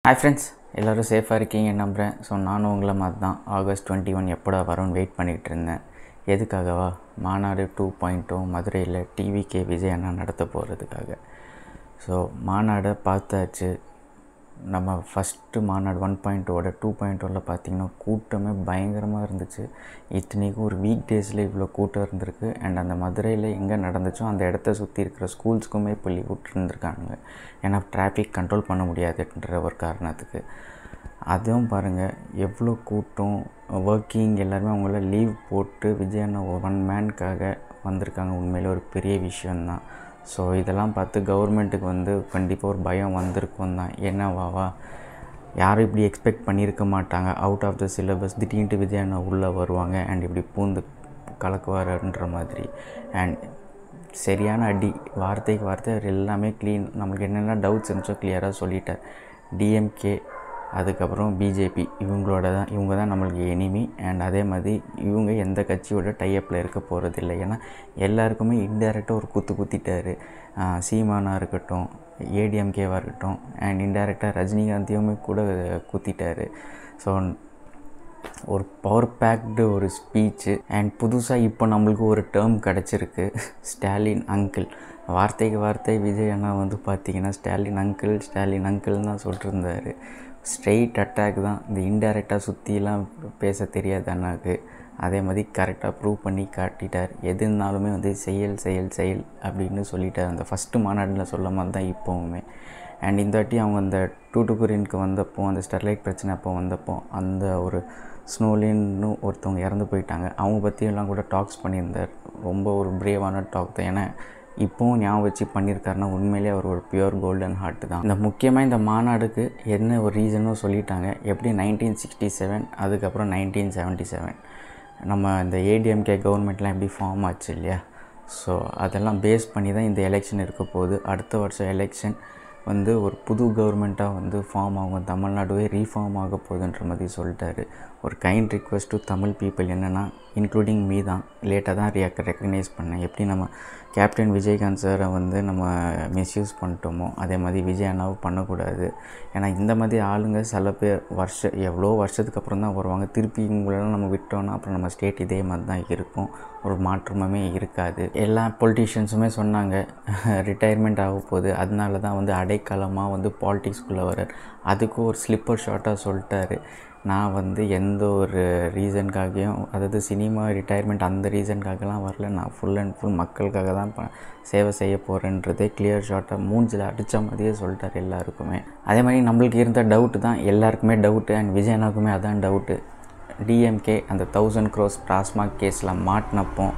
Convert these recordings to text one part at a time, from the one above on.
Hi friends, எல்லோரும் சேஃபாக இருக்கீங்கன்னு நம்புகிறேன். ஸோ நானும் உங்களை மாதிரி தான் ஆகஸ்ட் 21 எப்படா வரும்னு வெயிட் பண்ணிகிட்டு இருந்தேன். எதுக்காகவா? மாநாடு 2.0 மதுரையில் டிவிகே விஜய் அண்ணா நடத்த போகிறதுக்காக. ஸோ மாநாடை பார்த்தாச்சு. நம்ம ஃபஸ்ட்டு மாநாடு 1.0 2.0 பார்த்திங்கன்னா கூட்டமே பயங்கரமாக இருந்துச்சு. இத்தனைக்கும் ஒரு வீக் டேஸில் இவ்வளோ கூட்டம் இருந்திருக்கு. அண்ட் அந்த மதுரையில் எங்கே நடந்துச்சோ அந்த இடத்த சுற்றி இருக்கிற ஸ்கூல்ஸுக்குமே இப்போ லீவ் விட்டுருந்துருக்காங்க. ஏன்னா டிராஃபிக் கண்ட்ரோல் பண்ண முடியாதுன்ற ஒரு காரணத்துக்கு. அதுவும் பாருங்கள் எவ்வளோ கூட்டம். ஒர்க்கிங் எல்லாருமே அவங்கள லீவ் போட்டு விஜய் அண்ணா ஒன் மேனுக்காக வந்திருக்காங்க. உண்மையிலே ஒரு பெரிய விஷயந்தான். ஸோ இதெல்லாம் பார்த்து கவர்மெண்ட்டுக்கு கண்டிப்பாக ஒரு பயம் வந்திருக்கும் தான். என்னவாவா, யாரும் இப்படி எக்ஸ்பெக்ட் பண்ணியிருக்க மாட்டாங்க. அவுட் ஆஃப் த சிலபஸ் திடீர்னு விஜய் அண்ணா உள்ளே வருவாங்க அண்ட் இப்படி பூந்து கலக்குவாருன்ற மாதிரி. அண்ட் சரியான அடி, வார்த்தைக்கு வார்த்தை எல்லாமே க்ளீன். நம்மளுக்கு என்னென்ன டவுட்ஸ் இருந்துச்சோ கிளியராக சொல்லிட்டார். டிஎம்கே அதுக்கப்புறம் பிஜேபி இவங்க தான் நம்மளுக்கு எனிமி. அண்ட் அதே மாதிரி இவங்க எந்த கட்சியோட டைப்பில் இருக்க போகிறதில்லை. ஏன்னா எல்லாருக்குமே இன்டைரக்டாக ஒரு குத்திட்டார். சீமானாக இருக்கட்டும், ஏடிஎம்கேவாக இருக்கட்டும், அண்ட் இன்டைரக்டாக ரஜினிகாந்தையுமே கூட குத்திட்டார். ஸோ ஒரு பவர் பேக்டு ஒரு ஸ்பீச்சு. அண்ட் புதுசாக இப்போ நம்மளுக்கு ஒரு டேர்ம் கிடச்சிருக்கு, ஸ்டாலின் அங்கிள். வார்த்தைக்கு வார்த்தை விஜய் அண்ணா பார்த்திங்கன்னா ஸ்டாலின் அங்கிள் தான் சொல்லிட்டுருந்தார். ஸ்ட்ரெயிட் அட்டாக் தான். இந்த இன்டைரக்டாக சுற்றிலாம் பேச தெரியாது அண்ணாவுக்கு. அதே மாதிரி கரெக்டாக ப்ரூவ் பண்ணி காட்டிட்டார். எது இருந்தாலுமே செயல் அப்படின்னு சொல்லிட்டார். அந்த ஃபஸ்ட்டு மாநாட்டில் சொல்ல மாதிரி தான் இப்போவுமே. அண்ட் இந்த வாட்டி அவங்க அந்த டூட்டுக்குரினுக்கு வந்தப்போ, அந்த ஸ்டெர்லைட் பிரச்சனை அப்போ வந்தப்போ, அந்த ஒரு ஸ்னோலின்னு ஒருத்தவங்க இறந்து போயிட்டாங்க. அவங்க பற்றியெல்லாம் கூட டாக்ஸ் பண்ணியிருந்தார். ரொம்ப ஒரு பிரேவான டாக் தான். ஏன்னா இப்போவும் ஞாபகம் வச்சு பண்ணியிருக்காருன்னா உண்மையிலே அவர் ஒரு பியூர் கோல்டன் ஹார்ட் தான். இந்த முக்கியமாக இந்த மாநாடுக்கு என்ன ஒரு ரீசனும் சொல்லிட்டாங்க. எப்படி 1967 அதுக்கப்புறம் 1977 நம்ம இந்த ஏடிஎம்கே கவர்மெண்ட்லாம் எப்படி ஃபார்ம் ஆச்சு இல்லையா? ஸோ அதெல்லாம் பேஸ் பண்ணி தான் இந்த எலெக்ஷன் இருக்க போகுது. அடுத்த வருஷம் எலெக்ஷன் ஒரு புது கவர்மெண்ட்டாக ஃபார்ம் ஆகும். தமிழ்நாடுவே ரீஃபார்ம் ஆக போகுதுன்ற மாதிரி சொல்லிட்டாரு. ஒரு kind request to Tamil people என்னென்னா, இன்க்ளூடிங் மீ தான், லேட்டாக தான் ரெக்கக்னைஸ் பண்ணேன். எப்படி நம்ம கேப்டன் விஜயகாந்த் சாரை நம்ம மிஸ்யூஸ் பண்ணிட்டோமோ அதே மாதிரி விஜய் அண்ணாவும் பண்ணக்கூடாது. ஏன்னா இந்த மாதிரி ஆளுங்க சில பேர் எவ்வளோ வருஷத்துக்கு அப்புறம் தான் வருவாங்க. திருப்பி இவங்களெல்லாம் நம்ம விட்டோன்னா அப்புறம் நம்ம ஸ்டேட் இதே மாதிரி தான் இருக்கும், ஒரு மாற்றமே இருக்காது. எல்லா பொலிட்டீஷியன்ஸுமே சொன்னாங்க ரிட்டையர்மெண்ட் ஆக போகுது, அதனால தான் அடைக்காலமாக பாலிட்டிக்ஸ்குள்ளே வர்றார். அதுக்கும் ஒரு ஸ்லிப்பர் ஷார்ட்டாக சொல்லிட்டாரு. நான் எந்த ஒரு ரீசனுக்காகவும், அதாவது சினிமா ரிட்டையர்மெண்ட் அந்த ரீசனுக்காகலாம் வரல, நான் ஃபுல் அண்ட் ஃபுல் மக்களுக்காக தான் சேவை செய்ய போகிறேன்றதே கிளியர் ஷார்ட்டாக மூஞ்சில் அடித்த மாதிரியே சொல்லிட்டார் எல்லாருக்குமே. அதே மாதிரி நம்மளுக்கு இருந்த டவுட்டு தான் எல்லாருக்குமே டவுட்டு. அண்ட் விஜய் அண்ணாவுக்குமே அதான் டவுட்டு. டிஎம்கே அந்த 1000 crores டாஸ்மாக் கேஸில் மாட்டினப்போ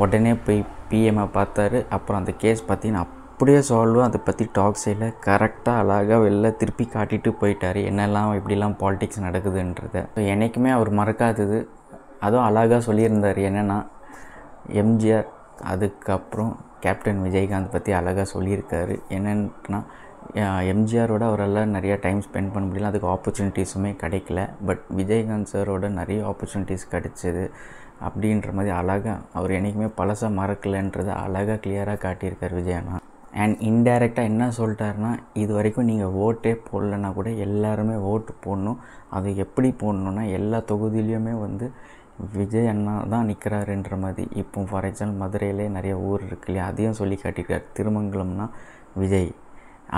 உடனே போய் பிஎம்ஐ பார்த்தாரு. அப்புறம் அந்த கேஸ் பார்த்திங்கன்னா அப்படியே சால்வும், அதை பற்றி டாக்ஸ் இல்லை, கரெக்டாக அழகாக வெளில திருப்பி காட்டிட்டு போயிட்டார் என்னெல்லாம் இப்படிலாம் பாலிடிக்ஸ் நடக்குதுன்றதை. ஸோ என்றைக்குமே அவர் மறக்காதது. அதுவும் அழகாக சொல்லியிருந்தார். என்னென்னா எம்ஜிஆர் அதுக்கப்புறம் கேப்டன் விஜயகாந்த் பற்றி அழகாக சொல்லியிருக்காரு. என்னென்னா எம்ஜிஆரோட அவரெல்லாம் நிறையா டைம் ஸ்பெண்ட் பண்ண முடியல, அதுக்கு ஆப்பர்ச்சுனிட்டிஸுமே கிடைக்கல. பட் விஜயகாந்த் சாரோட நிறைய ஆப்பர்ச்சுனிட்டிஸ் கிடைச்சிது அப்படின்ற மாதிரி அழகாக அவர் என்றைக்குமே பழசாக மறக்கலைன்றதை அழகாக கிளியராக காட்டியிருக்கார் விஜய் அண்ணா. அண்ட் இன்டைரக்டாக என்ன சொல்லிட்டாருன்னா, இது வரைக்கும் நீங்கள் ஓட்டே போடலைன்னா கூட எல்லாருமே ஓட்டு போடணும். அது எப்படி போடணுன்னா எல்லா தொகுதியிலையுமே விஜய் அண்ணா தான் நிற்கிறாருன்ற மாதிரி. இப்போ ஃபார் எக்ஸாம்பிள் மதுரையிலே நிறைய ஊர் இருக்கு இல்லையா, அதையும் சொல்லி காட்டியிருக்கார். திருமங்கலம்னா விஜய்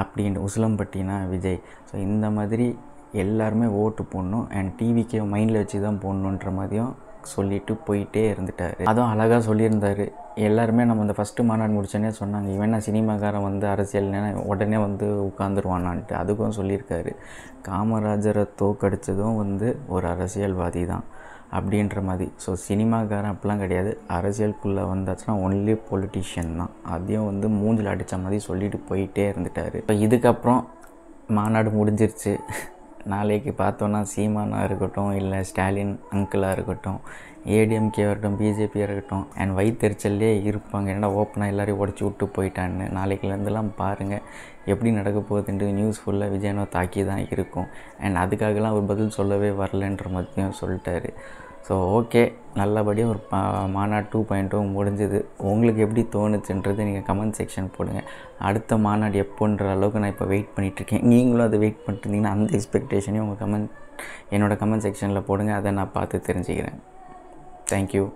அப்படின்ட்டு, உசிலம்பட்டினா விஜய். ஸோ இந்த மாதிரி எல்லாருமே ஓட்டு போடணும். அண்ட் டிவிக்கே மைண்டில் வச்சு தான் போடணுன்ற மாதிரியும் சொல்லிவிட்டு போயிட்டே இருந்துட்டார். அதுவும் அழகாக சொல்லியிருந்தார். எல்லாருமே நம்ம இந்த ஃபஸ்ட்டு மாநாடு முடிச்சோன்னே சொன்னாங்க, இவன் சினிமாக்காரன் அரசியல்னா உடனே உட்காந்துருவானான்ட்டு. அதுக்கும் சொல்லியிருக்காரு. காமராஜரை தோக்கடித்ததும் ஒரு அரசியல்வாதி தான் அப்படின்ற மாதிரி. ஸோ சினிமாக்காரன் அப்படிலாம் கிடையாது, அரசியலுக்குள்ளே வந்தாச்சுன்னா ஒன்லி பொலிட்டிஷியன் தான். அதையும் மூஞ்சில் அடித்த மாதிரி சொல்லிட்டு போயிட்டே இருந்துட்டார். இப்போ இதுக்கப்புறம் மாநாடு முடிஞ்சிருச்சு. நாளைக்கு பார்த்தோன்னா சீமானாக இருக்கட்டும், இல்லை ஸ்டாலின் அங்கிளாக இருக்கட்டும், ஏடிஎம்கேவாக இருக்கட்டும், பிஜேபியாக இருக்கட்டும், அண்ட் வயிற்றுச்சல்லே இருப்பாங்க. என்னடா ஓப்பனாக எல்லோரையும் உடச்சி விட்டு போயிட்டான்னு. நாளைக்குலேருந்துலாம் பாருங்கள் எப்படி நடக்க போகுதுன்ட்டு. நியூஸ் ஃபுல்லாக விஜயனை தாக்கி தான் இருக்கும். அண்ட் அதுக்காகலாம் ஒரு பதில் சொல்லவே வரலன்ற மாதிரியும் சொல்லிட்டாரு. ஸோ ஓகே, நல்லபடியாக ஒரு மாநாடு 2.0 முடிஞ்சுது. உங்களுக்கு எப்படி தோணுச்சுன்றது நீங்கள் கமெண்ட் செக்ஷன் போடுங்கள். அடுத்த மாநாடு எப்போன்ற அளவுக்கு நான் இப்போ வெயிட் பண்ணிகிட்ருக்கேன். நீங்களும் அதை வெயிட் பண்ணிட்டுருந்தீங்கன்னா அந்த எக்ஸ்பெக்டேஷனையும் உங்கள் என்னோடய கமெண்ட் செக்ஷனில் போடுங்க. அதை நான் பார்த்து தெரிஞ்சுக்கிறேன். தேங்க்யூ.